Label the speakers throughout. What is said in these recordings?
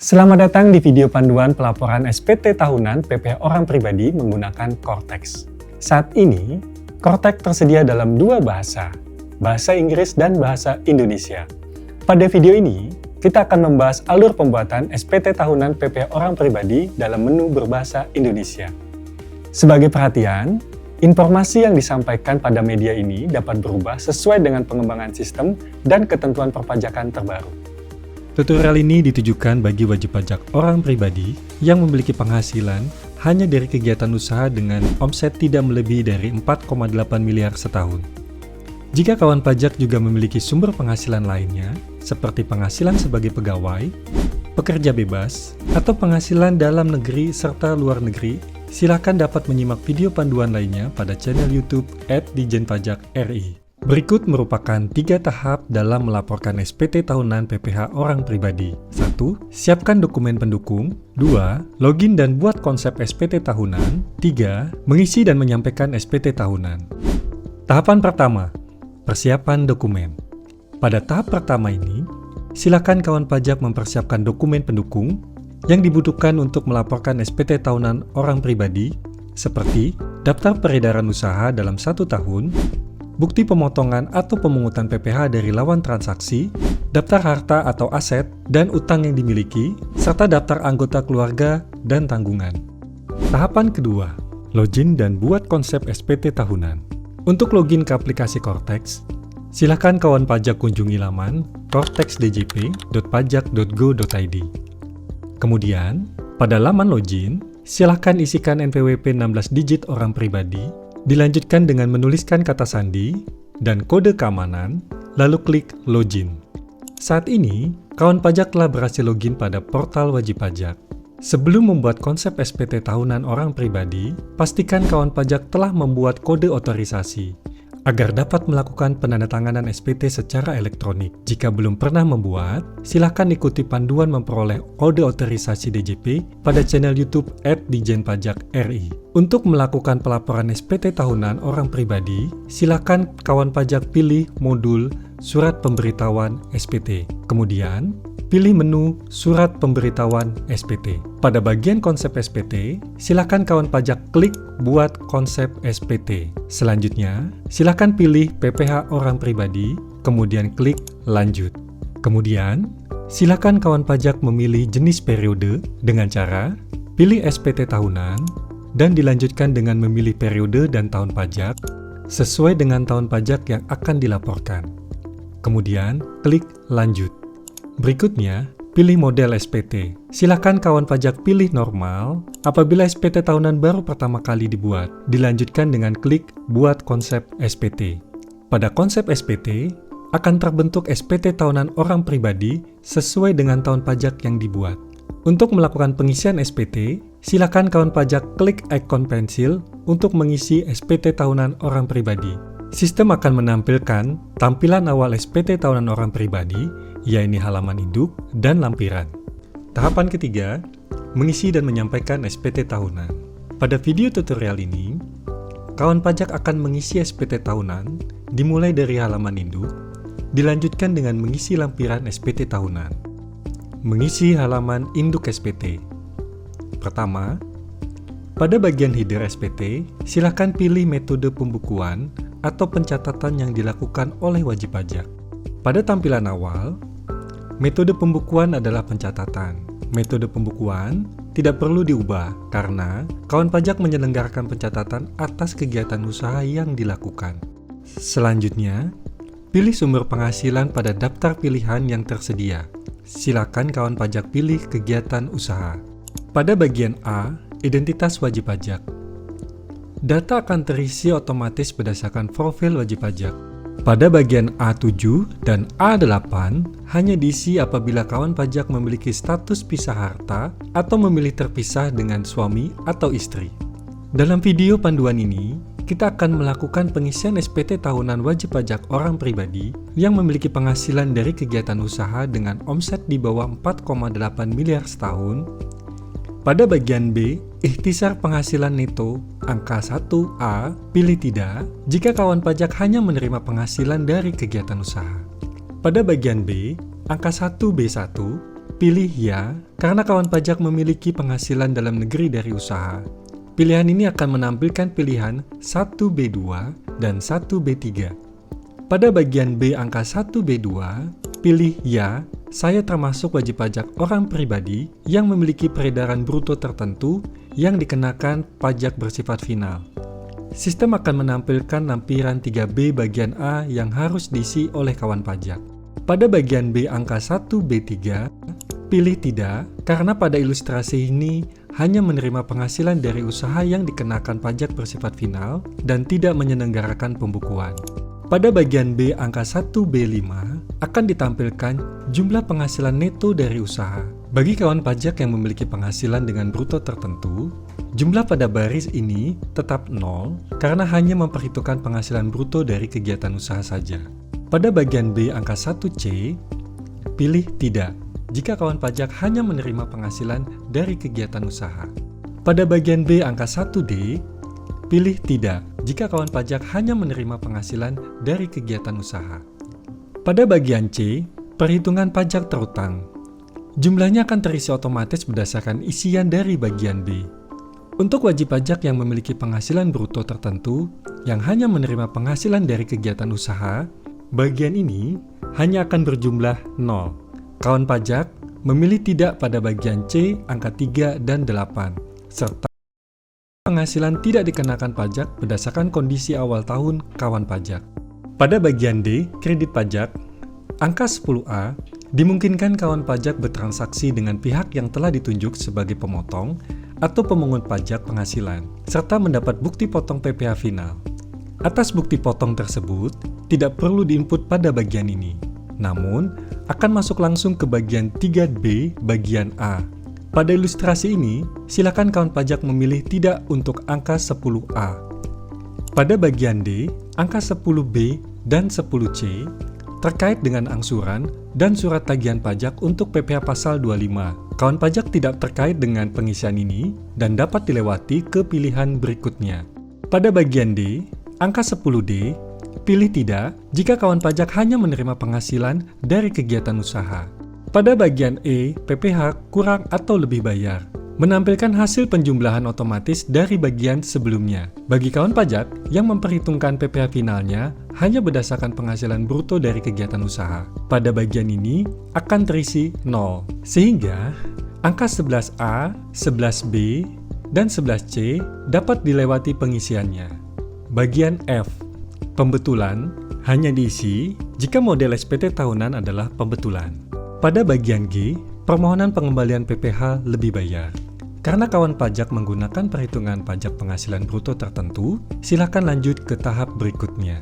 Speaker 1: Selamat datang di video panduan pelaporan SPT tahunan PPh Orang Pribadi menggunakan Cortex. Saat ini, Cortex tersedia dalam dua bahasa, bahasa Inggris dan bahasa Indonesia. Pada video ini, kita akan membahas alur pembuatan SPT tahunan PPh Orang Pribadi dalam menu berbahasa Indonesia. Sebagai perhatian, informasi yang disampaikan pada media ini dapat berubah sesuai dengan pengembangan sistem dan ketentuan perpajakan terbaru.
Speaker 2: Tutorial ini ditujukan bagi wajib pajak orang pribadi yang memiliki penghasilan hanya dari kegiatan usaha dengan omset tidak melebihi dari 4,8 miliar setahun. Jika kawan pajak juga memiliki sumber penghasilan lainnya, seperti penghasilan sebagai pegawai, pekerja bebas, atau penghasilan dalam negeri serta luar negeri, silakan dapat menyimak video panduan lainnya pada channel YouTube @Dijenpajak.ri. Berikut merupakan 3 tahap dalam melaporkan SPT tahunan PPh Orang Pribadi. 1. Siapkan dokumen pendukung. 2. Login dan buat konsep SPT tahunan. 3. Mengisi dan menyampaikan SPT tahunan. Tahapan pertama, persiapan dokumen. Pada tahap pertama ini, silakan kawan pajak mempersiapkan dokumen pendukung yang dibutuhkan untuk melaporkan SPT tahunan orang pribadi, seperti daftar peredaran usaha dalam 1 tahun, bukti pemotongan atau pemungutan PPh dari lawan transaksi, daftar harta atau aset dan utang yang dimiliki, serta daftar anggota keluarga dan tanggungan. Tahapan kedua, login dan buat konsep SPT tahunan. Untuk login ke aplikasi Cortex, silakan kawan pajak kunjungi laman cortexdjp.pajak.go.id. Kemudian, pada laman login, silakan isikan NPWP 16 digit orang pribadi, dilanjutkan dengan menuliskan kata sandi dan kode keamanan, lalu klik login. Saat ini, kawan pajak telah berhasil login pada portal wajib pajak. Sebelum membuat konsep SPT tahunan orang pribadi, pastikan kawan pajak telah membuat kode otorisasi agar dapat melakukan penandatanganan SPT secara elektronik. Jika belum pernah membuat, silakan ikuti panduan memperoleh kode otorisasi DJP pada channel YouTube @Dijenpajak.ri. Untuk melakukan pelaporan SPT tahunan orang pribadi, silakan kawan pajak pilih modul Surat Pemberitahuan SPT. Kemudian, pilih menu Surat Pemberitahuan SPT. Pada bagian konsep SPT, silakan kawan pajak klik Buat Konsep SPT. Selanjutnya, silakan pilih PPh Orang Pribadi, kemudian klik Lanjut. Kemudian, silakan kawan pajak memilih jenis periode dengan cara pilih SPT tahunan dan dilanjutkan dengan memilih periode dan tahun pajak sesuai dengan tahun pajak yang akan dilaporkan. Kemudian, klik Lanjut. Berikutnya, pilih model SPT. Silakan kawan pajak pilih normal apabila SPT tahunan baru pertama kali dibuat. Dilanjutkan dengan klik Buat Konsep SPT. Pada konsep SPT, akan terbentuk SPT tahunan orang pribadi sesuai dengan tahun pajak yang dibuat. Untuk melakukan pengisian SPT, silakan kawan pajak klik ikon pensil untuk mengisi SPT tahunan orang pribadi. Sistem akan menampilkan tampilan awal SPT tahunan orang pribadi, yaitu halaman induk dan lampiran. Tahapan ketiga, mengisi dan menyampaikan SPT tahunan. Pada video tutorial ini, kawan pajak akan mengisi SPT tahunan dimulai dari halaman induk, dilanjutkan dengan mengisi lampiran SPT tahunan. Mengisi halaman induk SPT. Pertama, pada bagian header SPT, silakan pilih metode pembukuan atau pencatatan yang dilakukan oleh wajib pajak. Pada tampilan awal, metode pembukuan adalah pencatatan. Metode pembukuan tidak perlu diubah karena kawan pajak menyelenggarakan pencatatan atas kegiatan usaha yang dilakukan. Selanjutnya, pilih sumber penghasilan pada daftar pilihan yang tersedia. Silakan kawan pajak pilih kegiatan usaha. Pada bagian A, identitas wajib pajak. Data akan terisi otomatis berdasarkan profil wajib pajak. Pada bagian A7 dan A8 hanya diisi apabila kawan pajak memiliki status pisah harta atau memilih terpisah dengan suami atau istri. Dalam video panduan ini, kita akan melakukan pengisian SPT tahunan wajib pajak orang pribadi yang memiliki penghasilan dari kegiatan usaha dengan omset di bawah 4,8 miliar setahun. Pada bagian B, ikhtisar penghasilan neto, angka 1A, pilih tidak jika kawan pajak hanya menerima penghasilan dari kegiatan usaha. Pada bagian B, angka 1B1, pilih ya karena kawan pajak memiliki penghasilan dalam negeri dari usaha. Pilihan ini akan menampilkan pilihan 1B2 dan 1B3. Pada bagian B angka 1B2, pilih ya, saya termasuk wajib pajak orang pribadi yang memiliki peredaran bruto tertentu yang dikenakan pajak bersifat final. Sistem akan menampilkan lampiran 3B bagian A yang harus diisi oleh kawan pajak. Pada bagian B angka 1B3, pilih tidak karena pada ilustrasi ini hanya menerima penghasilan dari usaha yang dikenakan pajak bersifat final dan tidak menyelenggarakan pembukuan. Pada bagian B angka 1B5 akan ditampilkan jumlah penghasilan neto dari usaha. Bagi kawan pajak yang memiliki penghasilan dengan bruto tertentu, jumlah pada baris ini tetap 0 karena hanya memperhitungkan penghasilan bruto dari kegiatan usaha saja. Pada bagian B angka 1C, pilih tidak jika kawan pajak hanya menerima penghasilan dari kegiatan usaha. Pada bagian B angka 1D, pilih tidak jika kawan pajak hanya menerima penghasilan dari kegiatan usaha. Pada bagian C, perhitungan pajak terutang. Jumlahnya akan terisi otomatis berdasarkan isian dari bagian B. Untuk wajib pajak yang memiliki penghasilan bruto tertentu yang hanya menerima penghasilan dari kegiatan usaha, bagian ini hanya akan berjumlah 0. Kawan pajak memilih tidak pada bagian C angka 3 dan 8, serta penghasilan tidak dikenakan pajak berdasarkan kondisi awal tahun kawan pajak. Pada bagian D, kredit pajak, angka 10A, dimungkinkan kawan pajak bertransaksi dengan pihak yang telah ditunjuk sebagai pemotong atau pemungut pajak penghasilan, serta mendapat bukti potong PPh final. Atas bukti potong tersebut, tidak perlu diinput pada bagian ini, namun akan masuk langsung ke bagian 3B bagian A. Pada ilustrasi ini, silakan kawan pajak memilih tidak untuk angka 10A. Pada bagian D, angka 10B dan 10C terkait dengan angsuran dan surat tagihan pajak untuk PPh pasal 25. Kawan pajak tidak terkait dengan pengisian ini dan dapat dilewati ke pilihan berikutnya. Pada bagian D, angka 10D, pilih tidak jika kawan pajak hanya menerima penghasilan dari kegiatan usaha. Pada bagian E, PPh kurang atau lebih bayar, menampilkan hasil penjumlahan otomatis dari bagian sebelumnya. Bagi kawan pajak yang memperhitungkan PPh finalnya hanya berdasarkan penghasilan bruto dari kegiatan usaha, pada bagian ini akan terisi 0, sehingga angka 11A, 11B, dan 11C dapat dilewati pengisiannya. Bagian F, pembetulan, hanya diisi jika model SPT tahunan adalah pembetulan. Pada bagian G, permohonan pengembalian PPh lebih bayar. Karena kawan pajak menggunakan perhitungan pajak penghasilan bruto tertentu, silakan lanjut ke tahap berikutnya.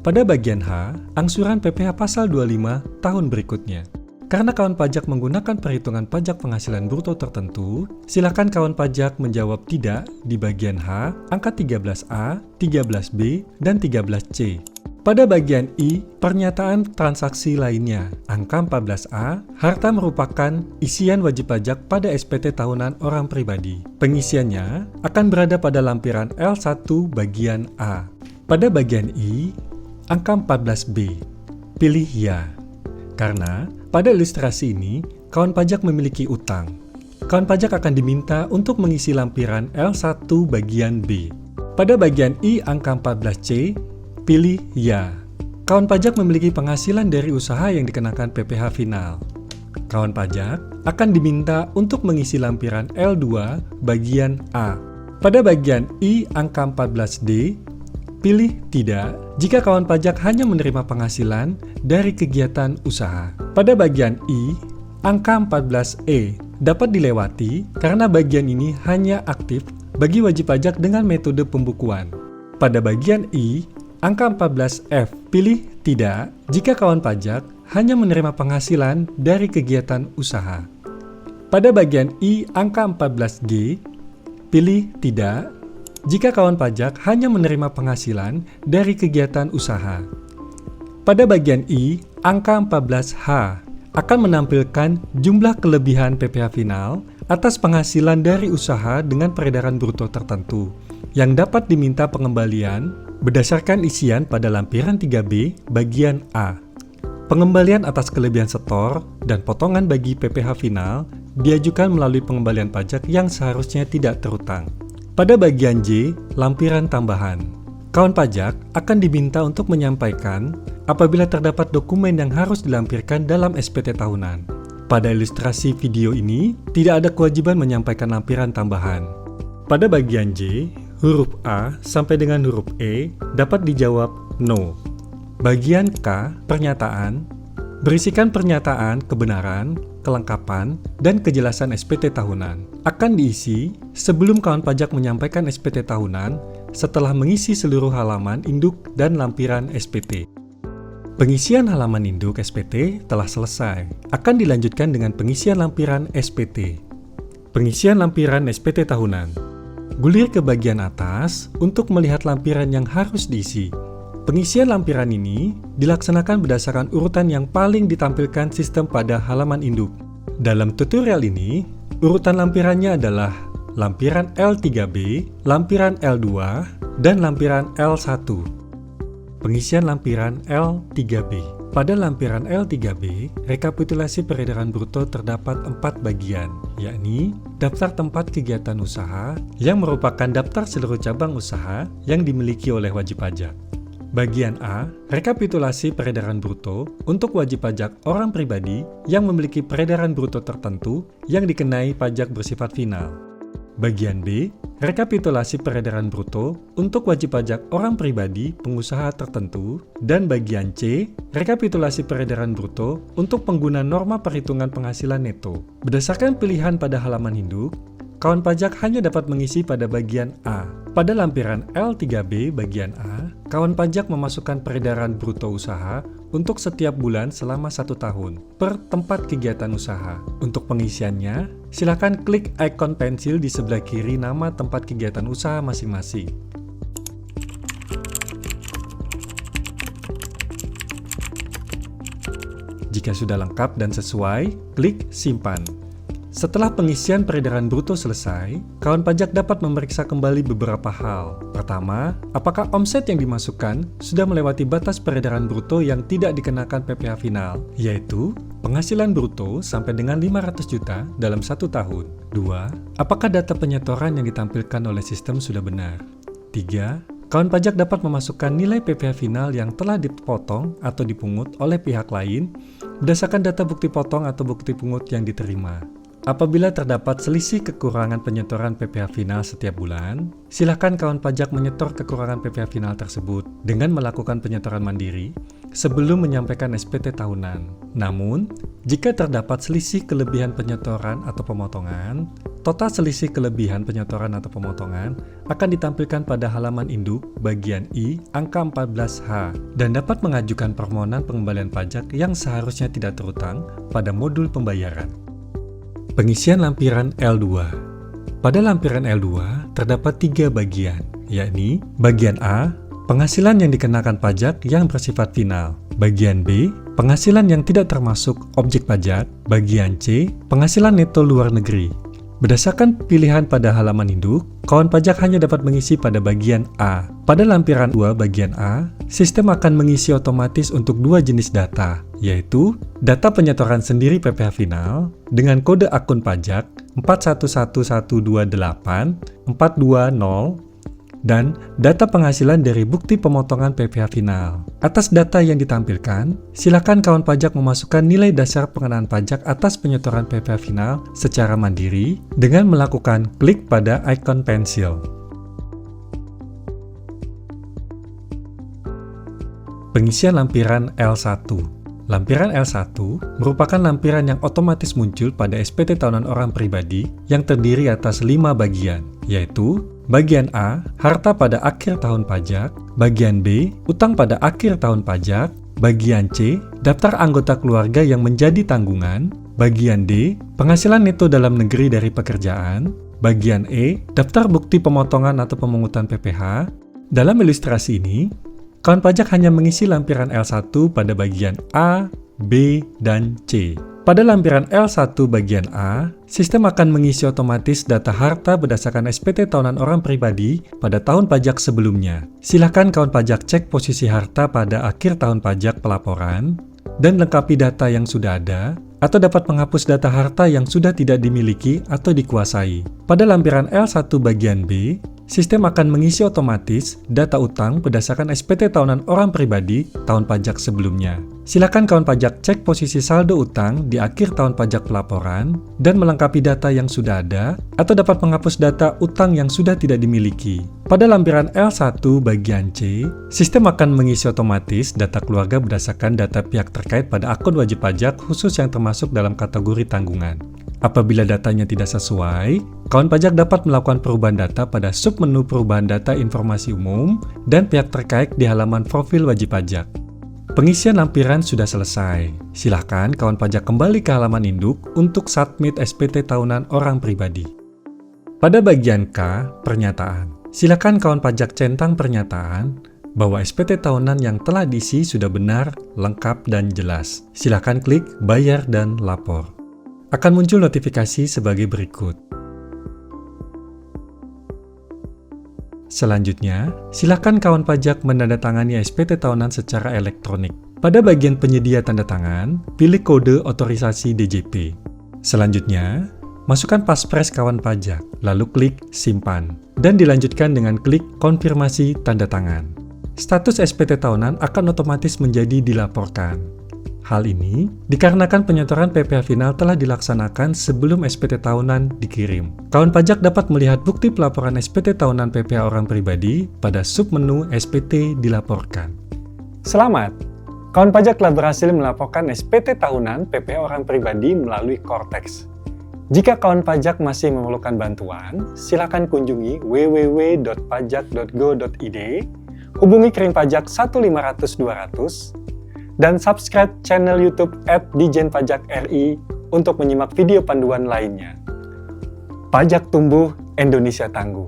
Speaker 2: Pada bagian H, angsuran PPh pasal 25 tahun berikutnya. Karena kawan pajak menggunakan perhitungan pajak penghasilan bruto tertentu, silakan kawan pajak menjawab tidak di bagian H, angka 13A, 13B, dan 13C. Pada bagian I, pernyataan transaksi lainnya, angka 14A, harta merupakan isian wajib pajak pada SPT tahunan orang pribadi. Pengisiannya akan berada pada lampiran L1 bagian A. Pada bagian I, angka 14B, pilih ya. Karena pada ilustrasi ini, kawan pajak memiliki utang. Kawan pajak akan diminta untuk mengisi lampiran L1 bagian B. Pada bagian I angka 14C, pilih ya. Kawan pajak memiliki penghasilan dari usaha yang dikenakan PPh final. Kawan pajak akan diminta untuk mengisi lampiran L2 bagian A. Pada bagian I angka 14D, pilih tidak jika kawan pajak hanya menerima penghasilan dari kegiatan usaha. Pada bagian I, angka 14E dapat dilewati karena bagian ini hanya aktif bagi wajib pajak dengan metode pembukuan. Pada bagian I, angka 14F pilih tidak jika kawan pajak hanya menerima penghasilan dari kegiatan usaha. Pada bagian I, angka 14G pilih tidak jika kawan pajak hanya menerima penghasilan dari kegiatan usaha. Pada bagian I, angka 14H akan menampilkan jumlah kelebihan PPh final atas penghasilan dari usaha dengan peredaran bruto tertentu yang dapat diminta pengembalian berdasarkan isian pada lampiran 3B bagian A. Pengembalian atas kelebihan setor dan potongan bagi PPh final diajukan melalui pengembalian pajak yang seharusnya tidak terutang. Pada bagian J, lampiran tambahan. Kawan pajak akan diminta untuk menyampaikan apabila terdapat dokumen yang harus dilampirkan dalam SPT tahunan. Pada ilustrasi video ini, tidak ada kewajiban menyampaikan lampiran tambahan. Pada bagian J, huruf A sampai dengan huruf E dapat dijawab no. Bagian K, pernyataan, berisikan pernyataan kebenaran, kelengkapan, dan kejelasan SPT tahunan. Akan diisi sebelum kawan pajak menyampaikan SPT tahunan setelah mengisi seluruh halaman induk dan lampiran SPT. Pengisian halaman induk SPT telah selesai. Akan dilanjutkan dengan pengisian lampiran SPT. Pengisian lampiran SPT tahunan. Gulir ke bagian atas untuk melihat lampiran yang harus diisi. Pengisian lampiran ini dilaksanakan berdasarkan urutan yang paling ditampilkan sistem pada halaman induk. Dalam tutorial ini, urutan lampirannya adalah lampiran L3B, lampiran L2, dan lampiran L1. Pengisian lampiran L3B. Pada lampiran L3B, rekapitulasi peredaran bruto terdapat 4 bagian, yakni daftar tempat kegiatan usaha yang merupakan daftar seluruh cabang usaha yang dimiliki oleh wajib pajak. Bagian A, rekapitulasi peredaran bruto untuk wajib pajak orang pribadi yang memiliki peredaran bruto tertentu yang dikenai pajak bersifat final. Bagian B, rekapitulasi peredaran bruto untuk wajib pajak orang pribadi pengusaha tertentu. Dan bagian C, rekapitulasi peredaran bruto untuk pengguna norma perhitungan penghasilan neto. Berdasarkan pilihan pada halaman induk, kawan pajak hanya dapat mengisi pada bagian A. Pada lampiran L3B bagian A, kawan pajak memasukkan peredaran bruto usaha untuk setiap bulan selama 1 tahun per tempat kegiatan usaha. Untuk pengisiannya, silakan klik ikon pensil di sebelah kiri nama tempat kegiatan usaha masing-masing. Jika sudah lengkap dan sesuai, klik simpan. Setelah pengisian peredaran bruto selesai, kawan pajak dapat memeriksa kembali beberapa hal. Pertama, apakah omset yang dimasukkan sudah melewati batas peredaran bruto yang tidak dikenakan PPh final, yaitu penghasilan bruto sampai dengan 500 juta dalam 1 tahun. 2. Apakah data penyetoran yang ditampilkan oleh sistem sudah benar? 3. Kawan pajak dapat memasukkan nilai PPh final yang telah dipotong atau dipungut oleh pihak lain berdasarkan data bukti potong atau bukti pungut yang diterima. Apabila terdapat selisih kekurangan penyetoran PPh final setiap bulan, silakan kawan pajak menyetor kekurangan PPh final tersebut dengan melakukan penyetoran mandiri sebelum menyampaikan SPT tahunan. Namun, jika terdapat selisih kelebihan penyetoran atau pemotongan, total selisih kelebihan penyetoran atau pemotongan akan ditampilkan pada halaman induk bagian I angka 14H dan dapat mengajukan permohonan pengembalian pajak yang seharusnya tidak terutang pada modul pembayaran. Pengisian lampiran L2. Pada lampiran L2 terdapat 3 bagian, yakni bagian A, penghasilan yang dikenakan pajak yang bersifat final. Bagian B, penghasilan yang tidak termasuk objek pajak. Bagian C, penghasilan neto luar negeri. Berdasarkan pilihan pada halaman induk, kawan pajak hanya dapat mengisi pada bagian A. Pada lampiran 2 bagian A, sistem akan mengisi otomatis untuk 2 jenis data, yaitu data penyetoran sendiri PPh final dengan kode akun pajak 411128 420 dan data penghasilan dari bukti pemotongan PPh final. Atas data yang ditampilkan, silakan kawan pajak memasukkan nilai dasar pengenaan pajak atas penyetoran PPh final secara mandiri dengan melakukan klik pada ikon pensil. Pengisian lampiran L1. Lampiran L1 merupakan lampiran yang otomatis muncul pada SPT tahunan orang pribadi yang terdiri atas 5 bagian, yaitu bagian A, harta pada akhir tahun pajak, bagian B, utang pada akhir tahun pajak, bagian C, daftar anggota keluarga yang menjadi tanggungan, bagian D, penghasilan neto dalam negeri dari pekerjaan, bagian E, daftar bukti pemotongan atau pemungutan PPh. Dalam ilustrasi ini, kawan pajak hanya mengisi lampiran L1 pada bagian A, B, dan C. Pada lampiran L1 bagian A, sistem akan mengisi otomatis data harta berdasarkan SPT tahunan orang pribadi pada tahun pajak sebelumnya. Silakan kawan pajak cek posisi harta pada akhir tahun pajak pelaporan dan lengkapi data yang sudah ada, atau dapat menghapus data harta yang sudah tidak dimiliki atau dikuasai. Pada lampiran L1 bagian B, sistem akan mengisi otomatis data utang berdasarkan SPT tahunan orang pribadi tahun pajak sebelumnya. Silakan kawan pajak cek posisi saldo utang di akhir tahun pajak pelaporan dan melengkapi data yang sudah ada atau dapat menghapus data utang yang sudah tidak dimiliki. Pada lampiran L1 bagian C, sistem akan mengisi otomatis data keluarga berdasarkan data pihak terkait pada akun wajib pajak khusus yang termasuk dalam kategori tanggungan. Apabila datanya tidak sesuai, kawan pajak dapat melakukan perubahan data pada submenu perubahan data informasi umum dan pihak terkait di halaman profil wajib pajak. Pengisian lampiran sudah selesai. Silakan kawan pajak kembali ke halaman induk untuk submit SPT tahunan orang pribadi. Pada bagian K, pernyataan. Silakan kawan pajak centang pernyataan bahwa SPT tahunan yang telah diisi sudah benar, lengkap, dan jelas. Silakan klik bayar dan lapor. Akan muncul notifikasi sebagai berikut. Selanjutnya, silakan kawan pajak menandatangani SPT tahunan secara elektronik. Pada bagian penyedia tanda tangan, pilih kode otorisasi DJP. Selanjutnya, masukkan paspres kawan pajak, lalu klik simpan, dan dilanjutkan dengan klik konfirmasi tanda tangan. Status SPT tahunan akan otomatis menjadi dilaporkan. Hal ini dikarenakan penyetoran PPh final telah dilaksanakan sebelum SPT tahunan dikirim. Kawan pajak dapat melihat bukti pelaporan SPT tahunan PPh orang pribadi pada submenu SPT dilaporkan.
Speaker 1: Selamat! Kawan pajak telah berhasil melaporkan SPT tahunan PPh orang pribadi melalui Cortex. Jika kawan pajak masih memerlukan bantuan, silakan kunjungi www.pajak.go.id, hubungi Krim Pajak 1500200, dan subscribe channel YouTube @Dijen-Pajak-RI untuk menyimak video panduan lainnya. Pajak tumbuh, Indonesia tangguh.